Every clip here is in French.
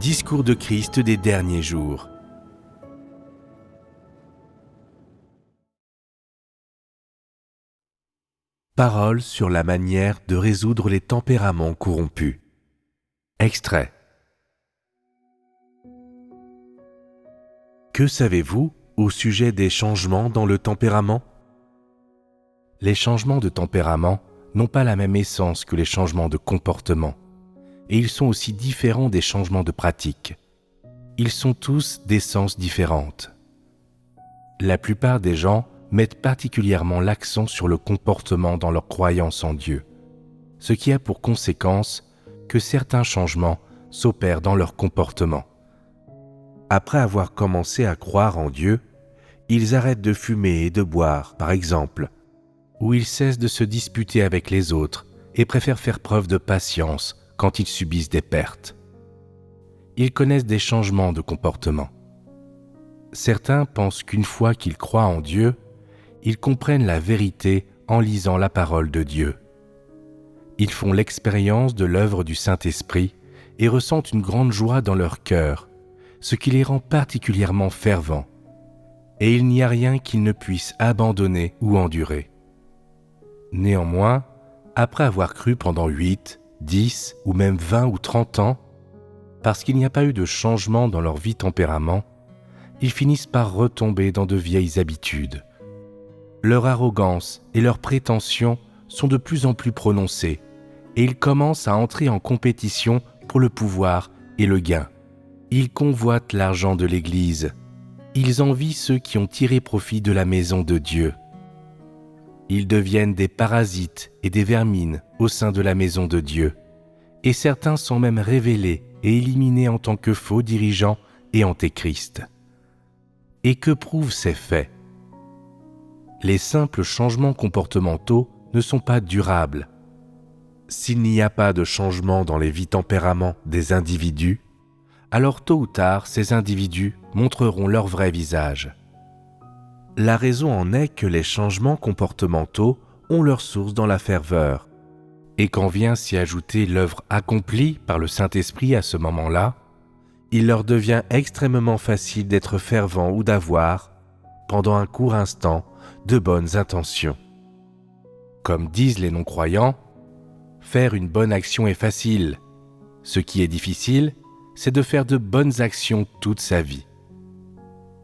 Discours de Christ des derniers jours. Paroles sur la manière de résoudre les tempéraments corrompus. Extrait. Que savez-vous au sujet des changements dans le tempérament ? Les changements de tempérament n'ont pas la même essence que les changements de comportement, et ils sont aussi différents des changements de pratique. Ils sont tous d'essence différente. La plupart des gens mettent particulièrement l'accent sur le comportement dans leur croyance en Dieu, ce qui a pour conséquence que certains changements s'opèrent dans leur comportement. Après avoir commencé à croire en Dieu, ils arrêtent de fumer et de boire, par exemple, ou ils cessent de se disputer avec les autres et préfèrent faire preuve de patience quand ils subissent des pertes. Ils connaissent des changements de comportement. Certains pensent qu'une fois qu'ils croient en Dieu, ils comprennent la vérité en lisant la parole de Dieu. Ils font l'expérience de l'œuvre du Saint-Esprit et ressentent une grande joie dans leur cœur, ce qui les rend particulièrement fervents, et il n'y a rien qu'ils ne puissent abandonner ou endurer. Néanmoins, après avoir cru pendant 8, 10 ou même 20 ou 30 ans, parce qu'il n'y a pas eu de changement dans leur vie tempérament, ils finissent par retomber dans de vieilles habitudes. Leur arrogance et leurs prétentions sont de plus en plus prononcées et ils commencent à entrer en compétition pour le pouvoir et le gain. Ils convoitent l'argent de l'Église. Ils envient ceux qui ont tiré profit de la maison de Dieu. Ils deviennent des parasites et des vermines au sein de la maison de Dieu, et certains sont même révélés et éliminés en tant que faux dirigeants et antéchrist. Et que prouvent ces faits ? Les simples changements comportementaux ne sont pas durables. S'il n'y a pas de changement dans les vies tempéraments des individus, alors tôt ou tard, ces individus montreront leur vrai visage. La raison en est que les changements comportementaux ont leur source dans la ferveur. Et quand vient s'y ajouter l'œuvre accomplie par le Saint-Esprit à ce moment-là, il leur devient extrêmement facile d'être fervents ou d'avoir, pendant un court instant, de bonnes intentions. Comme disent les non-croyants, faire une bonne action est facile. Ce qui est difficile, c'est de faire de bonnes actions toute sa vie.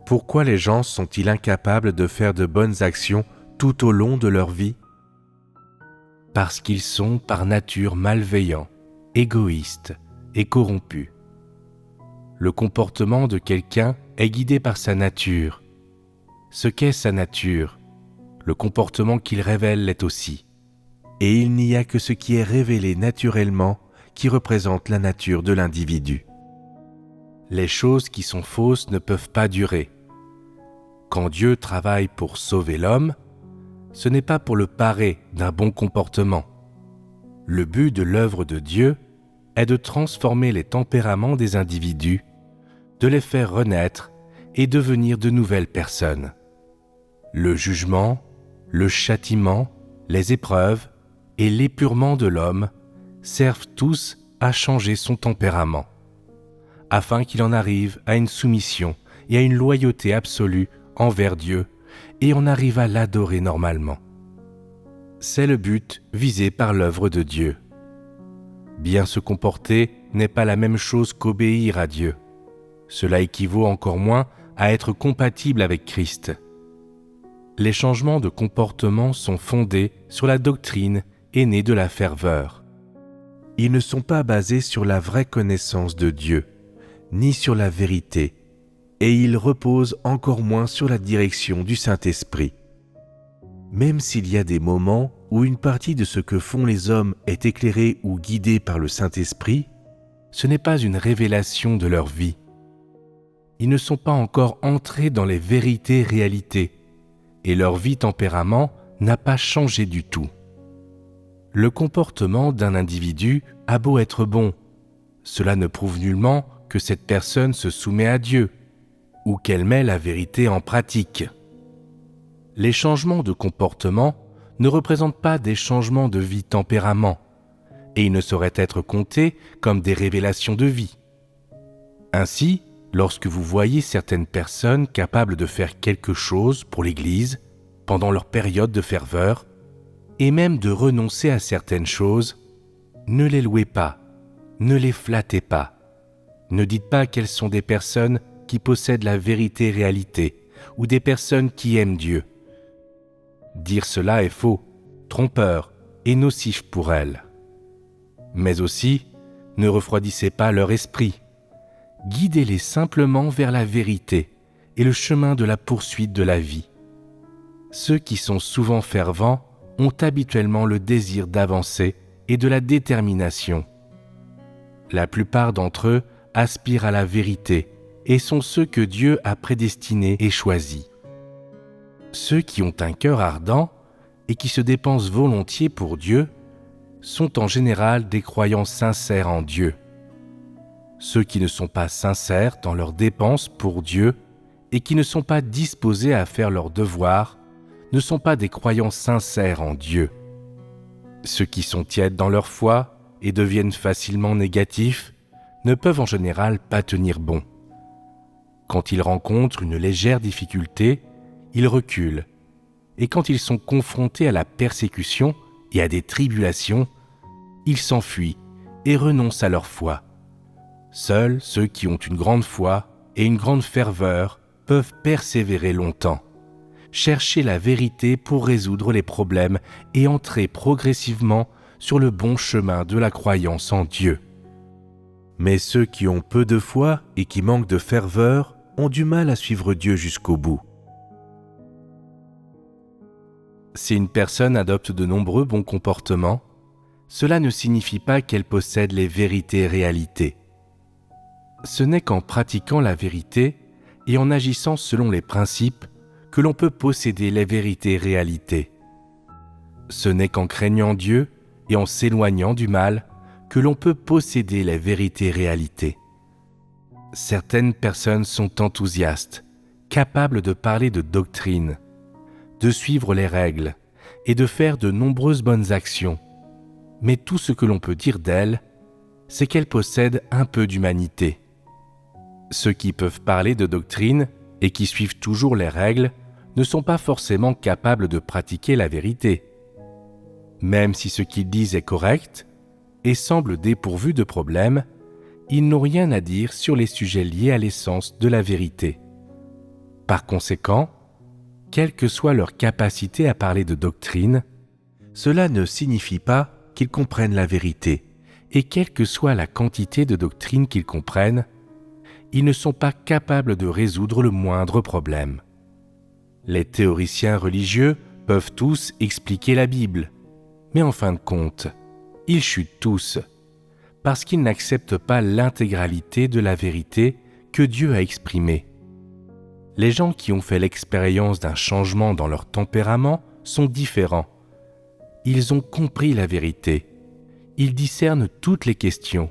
Pourquoi les gens sont-ils incapables de faire de bonnes actions tout au long de leur vie ? Parce qu'ils sont par nature malveillants, égoïstes et corrompus. Le comportement de quelqu'un est guidé par sa nature. Ce qu'est sa nature, le comportement qu'il révèle l'est aussi. Et il n'y a que ce qui est révélé naturellement qui représente la nature de l'individu. Les choses qui sont fausses ne peuvent pas durer. Quand Dieu travaille pour sauver l'homme, ce n'est pas pour le parer d'un bon comportement. Le but de l'œuvre de Dieu est de transformer les tempéraments des individus, de les faire renaître et devenir de nouvelles personnes. Le jugement, le châtiment, les épreuves et l'épurement de l'homme servent tous à changer son tempérament, afin qu'il en arrive à une soumission et à une loyauté absolue envers Dieu et on arrive à l'adorer normalement. C'est le but visé par l'œuvre de Dieu. Bien se comporter n'est pas la même chose qu'obéir à Dieu. Cela équivaut encore moins à être compatible avec Christ. Les changements de comportement sont fondés sur la doctrine et nés de la ferveur. Ils ne sont pas basés sur la vraie connaissance de Dieu, ni sur la vérité, et ils reposent encore moins sur la direction du Saint-Esprit. Même s'il y a des moments où une partie de ce que font les hommes est éclairée ou guidée par le Saint-Esprit, ce n'est pas une révélation de leur vie. Ils ne sont pas encore entrés dans les vérités réalités, et leur vie tempérament n'a pas changé du tout. Le comportement d'un individu a beau être bon, cela ne prouve nullement que cette personne se soumet à Dieu, ou qu'elle met la vérité en pratique. Les changements de comportement ne représentent pas des changements de vie tempérament, et ils ne sauraient être comptés comme des révélations de vie. Ainsi, lorsque vous voyez certaines personnes capables de faire quelque chose pour l'Église pendant leur période de ferveur, et même de renoncer à certaines choses, ne les louez pas, ne les flattez pas. Ne dites pas qu'elles sont des personnes qui possèdent la vérité réalité ou des personnes qui aiment Dieu. Dire cela est faux, trompeur et nocif pour elles. Mais aussi, ne refroidissez pas leur esprit. Guidez-les simplement vers la vérité et le chemin de la poursuite de la vie. Ceux qui sont souvent fervents ont habituellement le désir d'avancer et de la détermination. La plupart d'entre eux aspirent à la vérité et sont ceux que Dieu a prédestinés et choisis. Ceux qui ont un cœur ardent et qui se dépensent volontiers pour Dieu sont en général des croyants sincères en Dieu. Ceux qui ne sont pas sincères dans leurs dépenses pour Dieu et qui ne sont pas disposés à faire leurs devoirs ne sont pas des croyants sincères en Dieu. Ceux qui sont tièdes dans leur foi et deviennent facilement négatifs ne peuvent en général pas tenir bon. Quand ils rencontrent une légère difficulté, ils reculent, et quand ils sont confrontés à la persécution et à des tribulations, ils s'enfuient et renoncent à leur foi. Seuls ceux qui ont une grande foi et une grande ferveur peuvent persévérer longtemps, chercher la vérité pour résoudre les problèmes et entrer progressivement sur le bon chemin de la croyance en Dieu. Mais ceux qui ont peu de foi et qui manquent de ferveur ont du mal à suivre Dieu jusqu'au bout. Si une personne adopte de nombreux bons comportements, cela ne signifie pas qu'elle possède les vérités et réalités. Ce n'est qu'en pratiquant la vérité et en agissant selon les principes que l'on peut posséder les vérités et réalités. Ce n'est qu'en craignant Dieu et en s'éloignant du mal que l'on peut posséder les vérités et réalités. Certaines personnes sont enthousiastes, capables de parler de doctrine, de suivre les règles et de faire de nombreuses bonnes actions. Mais tout ce que l'on peut dire d'elles, c'est qu'elles possèdent un peu d'humanité. Ceux qui peuvent parler de doctrine et qui suivent toujours les règles ne sont pas forcément capables de pratiquer la vérité. Même si ce qu'ils disent est correct et semblent dépourvus de problèmes, ils n'ont rien à dire sur les sujets liés à l'essence de la vérité. Par conséquent, quelle que soit leur capacité à parler de doctrine, cela ne signifie pas qu'ils comprennent la vérité, et quelle que soit la quantité de doctrine qu'ils comprennent, ils ne sont pas capables de résoudre le moindre problème. Les théoriciens religieux peuvent tous expliquer la Bible, mais en fin de compte, ils chutent tous, parce qu'ils n'acceptent pas l'intégralité de la vérité que Dieu a exprimée. Les gens qui ont fait l'expérience d'un changement dans leur tempérament sont différents. Ils ont compris la vérité. Ils discernent toutes les questions.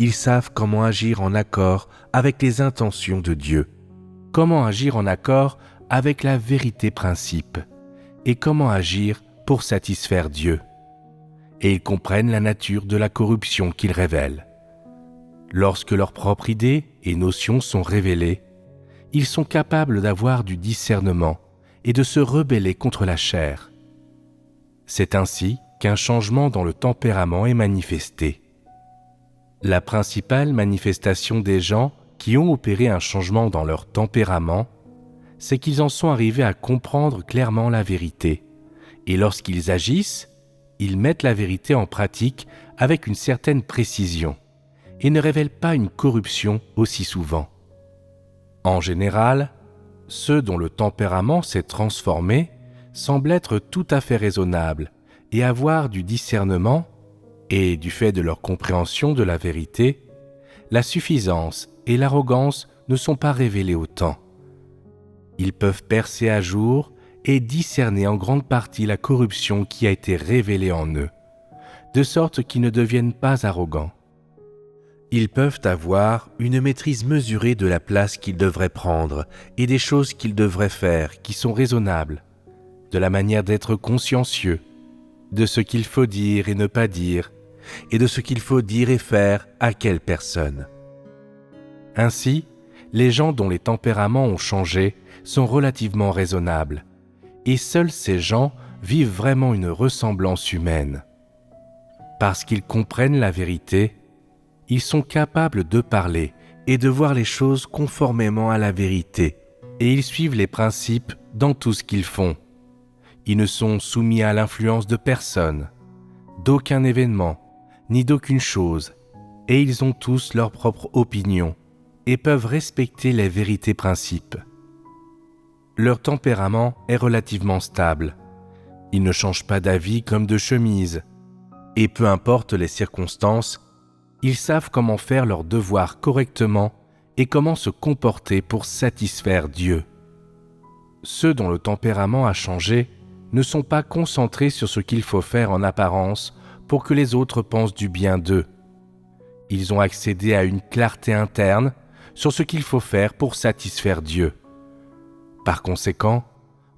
Ils savent comment agir en accord avec les intentions de Dieu, comment agir en accord avec la vérité principe, et comment agir pour satisfaire Dieu. Et ils comprennent la nature de la corruption qu'il révèle. Lorsque leurs propres idées et notions sont révélées, ils sont capables d'avoir du discernement et de se rebeller contre la chair. C'est ainsi qu'un changement dans le tempérament est manifesté. La principale manifestation des gens qui ont opéré un changement dans leur tempérament, c'est qu'ils en sont arrivés à comprendre clairement la vérité, et lorsqu'ils agissent, ils mettent la vérité en pratique avec une certaine précision et ne révèlent pas une corruption aussi souvent. En général, ceux dont le tempérament s'est transformé semblent être tout à fait raisonnables et avoir du discernement et, du fait de leur compréhension de la vérité, la suffisance et l'arrogance ne sont pas révélées autant. Ils peuvent percer à jour et discerner en grande partie la corruption qui a été révélée en eux, de sorte qu'ils ne deviennent pas arrogants. Ils peuvent avoir une maîtrise mesurée de la place qu'ils devraient prendre et des choses qu'ils devraient faire qui sont raisonnables, de la manière d'être consciencieux, de ce qu'il faut dire et ne pas dire, et de ce qu'il faut dire et faire à quelle personne. Ainsi, les gens dont les tempéraments ont changé sont relativement raisonnables, et seuls ces gens vivent vraiment une ressemblance humaine. Parce qu'ils comprennent la vérité, ils sont capables de parler et de voir les choses conformément à la vérité, et ils suivent les principes dans tout ce qu'ils font. Ils ne sont soumis à l'influence de personne, d'aucun événement, ni d'aucune chose, et ils ont tous leur propre opinion et peuvent respecter les vérités principes. Leur tempérament est relativement stable. Ils ne changent pas d'avis comme de chemise, et peu importe les circonstances, ils savent comment faire leur devoir correctement et comment se comporter pour satisfaire Dieu. Ceux dont le tempérament a changé ne sont pas concentrés sur ce qu'il faut faire en apparence pour que les autres pensent du bien d'eux. Ils ont accédé à une clarté interne sur ce qu'il faut faire pour satisfaire Dieu. Par conséquent,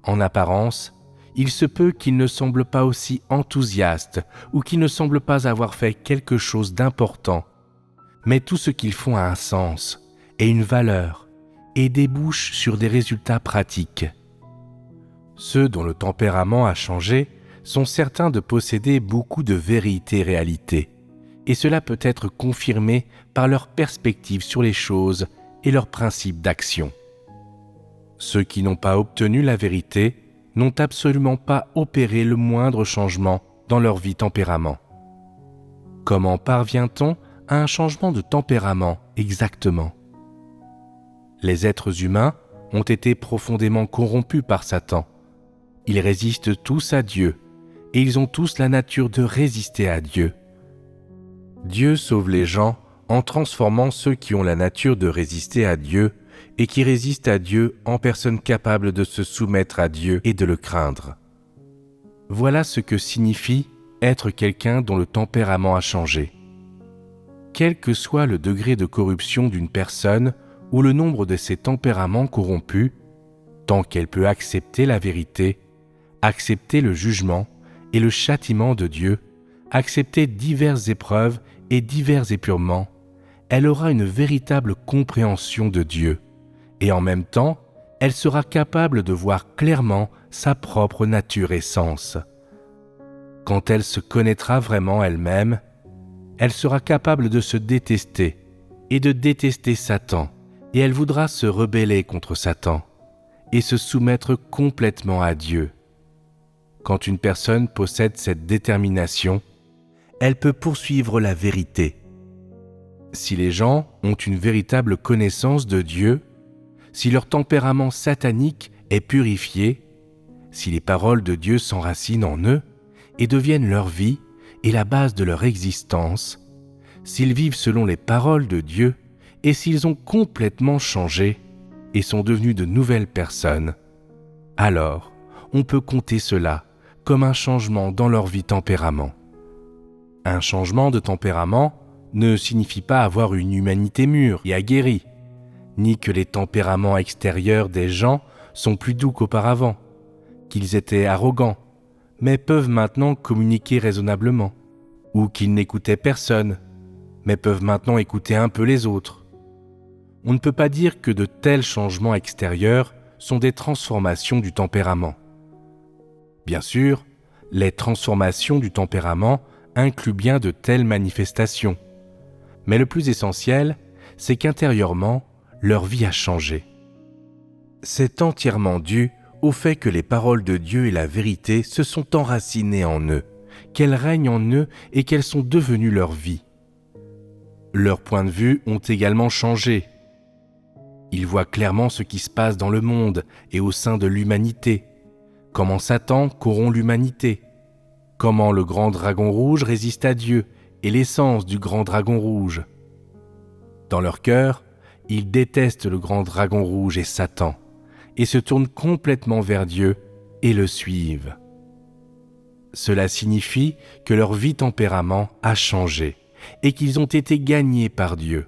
en apparence, il se peut qu'ils ne semblent pas aussi enthousiastes ou qu'ils ne semblent pas avoir fait quelque chose d'important, mais tout ce qu'ils font a un sens et une valeur et débouche sur des résultats pratiques. Ceux dont le tempérament a changé sont certains de posséder beaucoup de vérité et réalité, et cela peut être confirmé par leur perspective sur les choses et leurs principes d'action. Ceux qui n'ont pas obtenu la vérité n'ont absolument pas opéré le moindre changement dans leur vie tempérament. Comment parvient-on à un changement de tempérament exactement? Les êtres humains ont été profondément corrompus par Satan. Ils résistent tous à Dieu, et ils ont tous la nature de résister à Dieu. Dieu sauve les gens en transformant ceux qui ont la nature de résister à Dieu et qui résistent à Dieu en personnes capables de se soumettre à Dieu et de le craindre. Voilà ce que signifie être quelqu'un dont le tempérament a changé. Quel que soit le degré de corruption d'une personne ou le nombre de ses tempéraments corrompus, tant qu'elle peut accepter la vérité, accepter le jugement et le châtiment de Dieu, accepter diverses épreuves et divers épurements, elle aura une véritable compréhension de Dieu, et en même temps, elle sera capable de voir clairement sa propre nature et sens. Quand elle se connaîtra vraiment elle-même, elle sera capable de se détester et de détester Satan, et elle voudra se rebeller contre Satan et se soumettre complètement à Dieu. Quand une personne possède cette détermination, elle peut poursuivre la vérité. Si les gens ont une véritable connaissance de Dieu, si leur tempérament satanique est purifié, si les paroles de Dieu s'enracinent en eux et deviennent leur vie et la base de leur existence, s'ils vivent selon les paroles de Dieu et s'ils ont complètement changé et sont devenus de nouvelles personnes, alors on peut compter cela comme un changement dans leur vie tempérament. Un changement de tempérament ne signifie pas avoir une humanité mûre et aguerrie, ni que les tempéraments extérieurs des gens sont plus doux qu'auparavant, qu'ils étaient arrogants, mais peuvent maintenant communiquer raisonnablement, ou qu'ils n'écoutaient personne, mais peuvent maintenant écouter un peu les autres. On ne peut pas dire que de tels changements extérieurs sont des transformations du tempérament. Bien sûr, les transformations du tempérament incluent bien de telles manifestations, mais le plus essentiel, c'est qu'intérieurement, leur vie a changé. C'est entièrement dû au fait que les paroles de Dieu et la vérité se sont enracinées en eux, qu'elles règnent en eux et qu'elles sont devenues leur vie. Leurs points de vue ont également changé. Ils voient clairement ce qui se passe dans le monde et au sein de l'humanité, comment Satan corrompt l'humanité, comment le grand dragon rouge résiste à Dieu et l'essence du grand dragon rouge. Dans leur cœur, ils détestent le grand dragon rouge et Satan, et se tournent complètement vers Dieu et le suivent. Cela signifie que leur vie tempérament a changé et qu'ils ont été gagnés par Dieu.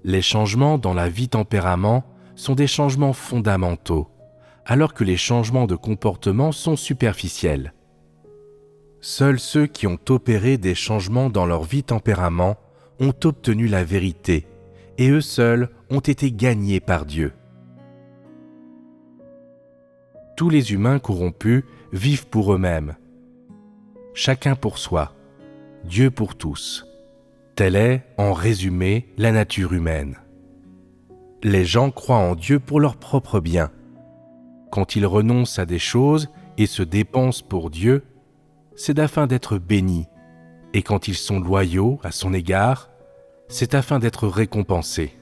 Les changements dans la vie tempérament sont des changements fondamentaux, alors que les changements de comportement sont superficiels. Seuls ceux qui ont opéré des changements dans leur vie tempérament ont obtenu la vérité et eux seuls ont été gagnés par Dieu. Tous les humains corrompus vivent pour eux-mêmes. Chacun pour soi, Dieu pour tous. Telle est, en résumé, la nature humaine. Les gens croient en Dieu pour leur propre bien. Quand ils renoncent à des choses et se dépensent pour Dieu, c'est afin d'être bénis, et quand ils sont loyaux à son égard, c'est afin d'être récompensés.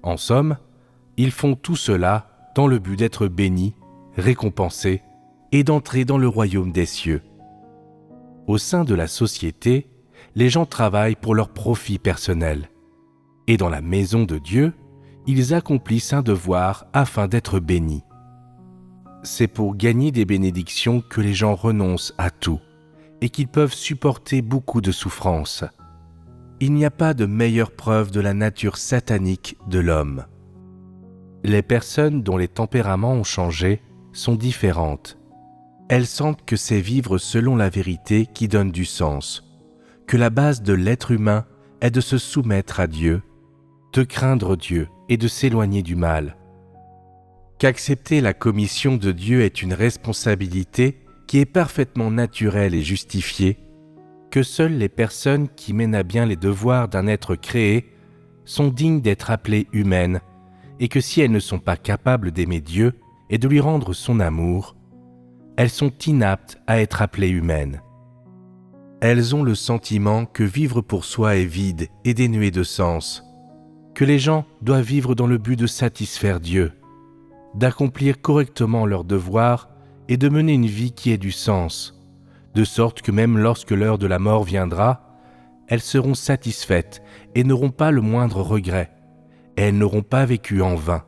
En somme, ils font tout cela dans le but d'être bénis, récompensés et d'entrer dans le royaume des cieux. Au sein de la société, les gens travaillent pour leur profit personnel, et dans la maison de Dieu, ils accomplissent un devoir afin d'être bénis. C'est pour gagner des bénédictions que les gens renoncent à tout et qu'ils peuvent supporter beaucoup de souffrances. Il n'y a pas de meilleure preuve de la nature satanique de l'homme. Les personnes dont les tempéraments ont changé sont différentes. Elles sentent que c'est vivre selon la vérité qui donne du sens, que la base de l'être humain est de se soumettre à Dieu, de craindre Dieu et de s'éloigner du mal. Qu'accepter la commission de Dieu est une responsabilité qui est parfaitement naturelle et justifiée, que seules les personnes qui mènent à bien les devoirs d'un être créé sont dignes d'être appelées humaines, et que si elles ne sont pas capables d'aimer Dieu et de lui rendre son amour, elles sont inaptes à être appelées humaines. Elles ont le sentiment que vivre pour soi est vide et dénué de sens, que les gens doivent vivre dans le but de satisfaire Dieu, d'accomplir correctement leurs devoirs et de mener une vie qui ait du sens, de sorte que même lorsque l'heure de la mort viendra, elles seront satisfaites et n'auront pas le moindre regret, et elles n'auront pas vécu en vain.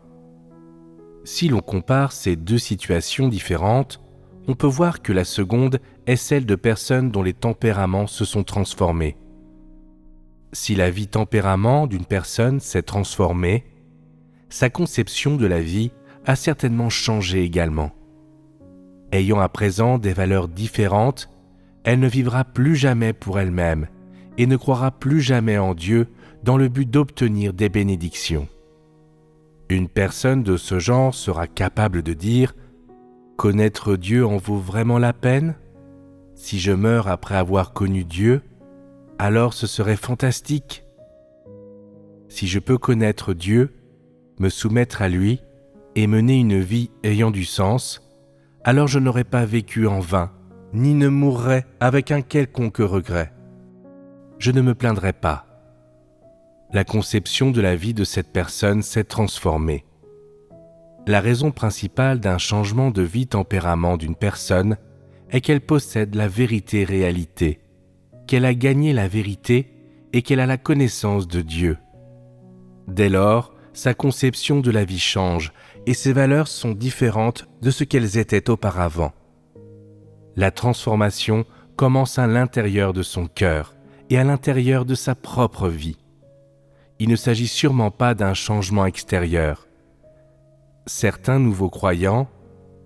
Si l'on compare ces deux situations différentes, on peut voir que la seconde est celle de personnes dont les tempéraments se sont transformés. Si la vie tempérament d'une personne s'est transformée, sa conception de la vie a certainement changé également. Ayant à présent des valeurs différentes, elle ne vivra plus jamais pour elle-même et ne croira plus jamais en Dieu dans le but d'obtenir des bénédictions. Une personne de ce genre sera capable de dire « Connaître Dieu en vaut vraiment la peine ? Si je meurs après avoir connu Dieu, alors ce serait fantastique. Si je peux connaître Dieu, me soumettre à lui et mener une vie ayant du sens, alors je n'aurais pas vécu en vain, ni ne mourrais avec un quelconque regret. Je ne me plaindrai pas. » La conception de la vie de cette personne s'est transformée. La raison principale d'un changement de vie tempérament d'une personne est qu'elle possède la vérité-réalité, qu'elle a gagné la vérité et qu'elle a la connaissance de Dieu. Dès lors, sa conception de la vie change et ses valeurs sont différentes de ce qu'elles étaient auparavant. La transformation commence à l'intérieur de son cœur et à l'intérieur de sa propre vie. Il ne s'agit sûrement pas d'un changement extérieur. Certains nouveaux croyants,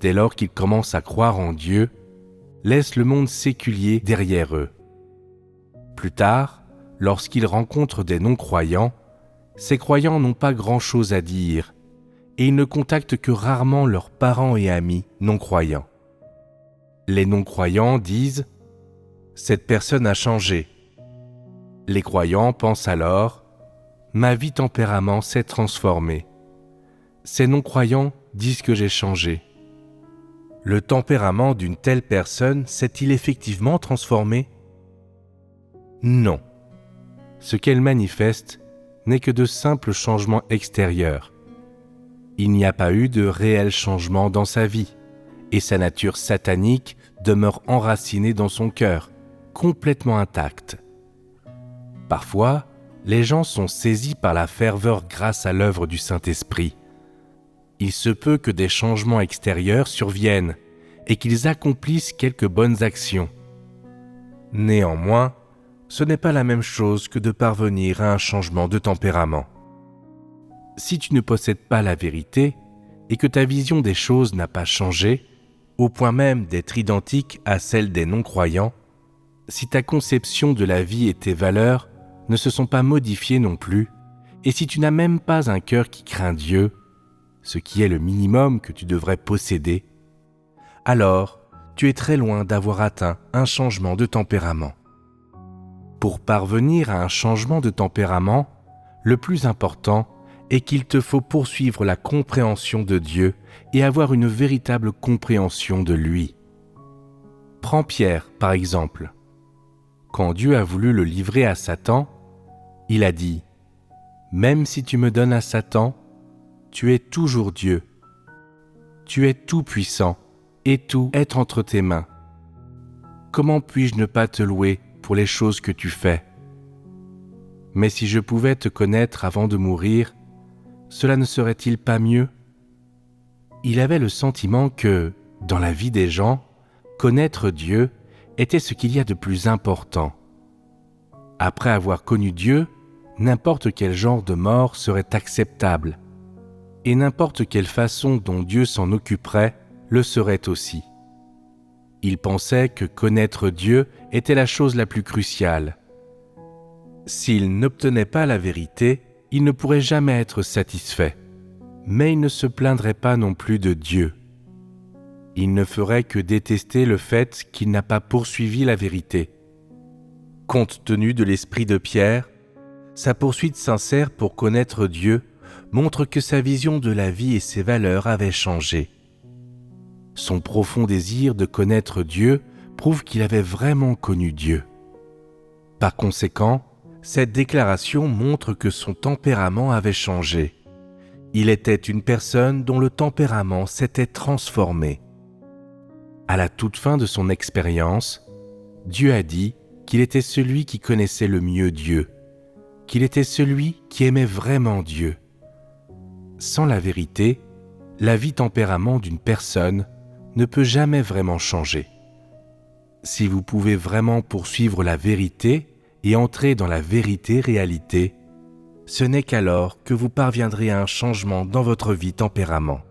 dès lors qu'ils commencent à croire en Dieu, laissent le monde séculier derrière eux. Plus tard, lorsqu'ils rencontrent des non-croyants, ces croyants n'ont pas grand-chose à dire et ils ne contactent que rarement leurs parents et amis non-croyants. Les non-croyants disent « Cette personne a changé ». Les croyants pensent alors « Ma vie tempérament s'est transformée ». Ces non-croyants disent que j'ai changé. Le tempérament d'une telle personne s'est-il effectivement transformé ? Non. Ce qu'elle manifeste n'est que de simples changements extérieurs. Il n'y a pas eu de réel changement dans sa vie, et sa nature satanique demeure enracinée dans son cœur, complètement intacte. Parfois, les gens sont saisis par la ferveur grâce à l'œuvre du Saint-Esprit. Il se peut que des changements extérieurs surviennent et qu'ils accomplissent quelques bonnes actions. Néanmoins, ce n'est pas la même chose que de parvenir à un changement de tempérament. Si tu ne possèdes pas la vérité et que ta vision des choses n'a pas changé, au point même d'être identique à celle des non-croyants, si ta conception de la vie et tes valeurs ne se sont pas modifiées non plus, Et si tu n'as même pas un cœur qui craint Dieu, ce qui est le minimum que tu devrais posséder, alors tu es très loin d'avoir atteint un changement de tempérament. Pour parvenir à un changement de tempérament, le plus important est qu'il te faut poursuivre la compréhension de Dieu et avoir une véritable compréhension de lui. Prends Pierre, par exemple. Quand Dieu a voulu le livrer à Satan, il a dit « Même si tu me donnes à Satan, tu es toujours Dieu. Tu es tout-puissant et tout est entre tes mains. Comment puis-je ne pas te louer pour les choses que tu fais ? Mais si je pouvais te connaître avant de mourir, cela ne serait-il pas mieux ? » Il avait le sentiment que, dans la vie des gens, connaître Dieu était ce qu'il y a de plus important. Après avoir connu Dieu, n'importe quel genre de mort serait acceptable, et n'importe quelle façon dont Dieu s'en occuperait le serait aussi. Il pensait que connaître Dieu était la chose la plus cruciale. S'il n'obtenait pas la vérité, il ne pourrait jamais être satisfait, mais il ne se plaindrait pas non plus de Dieu. Il ne ferait que détester le fait qu'il n'a pas poursuivi la vérité. Compte tenu de l'esprit de Pierre, sa poursuite sincère pour connaître Dieu montre que sa vision de la vie et ses valeurs avaient changé. Son profond désir de connaître Dieu prouve qu'il avait vraiment connu Dieu. Par conséquent, cette déclaration montre que son tempérament avait changé. Il était une personne dont le tempérament s'était transformé. À la toute fin de son expérience, Dieu a dit qu'il était celui qui connaissait le mieux Dieu, qu'il était celui qui aimait vraiment Dieu. Sans la vérité, la vie tempérament d'une personne ne peut jamais vraiment changer. Si vous pouvez vraiment poursuivre la vérité et entrer dans la vérité réalité, ce n'est qu'alors que vous parviendrez à un changement dans votre vie tempérament.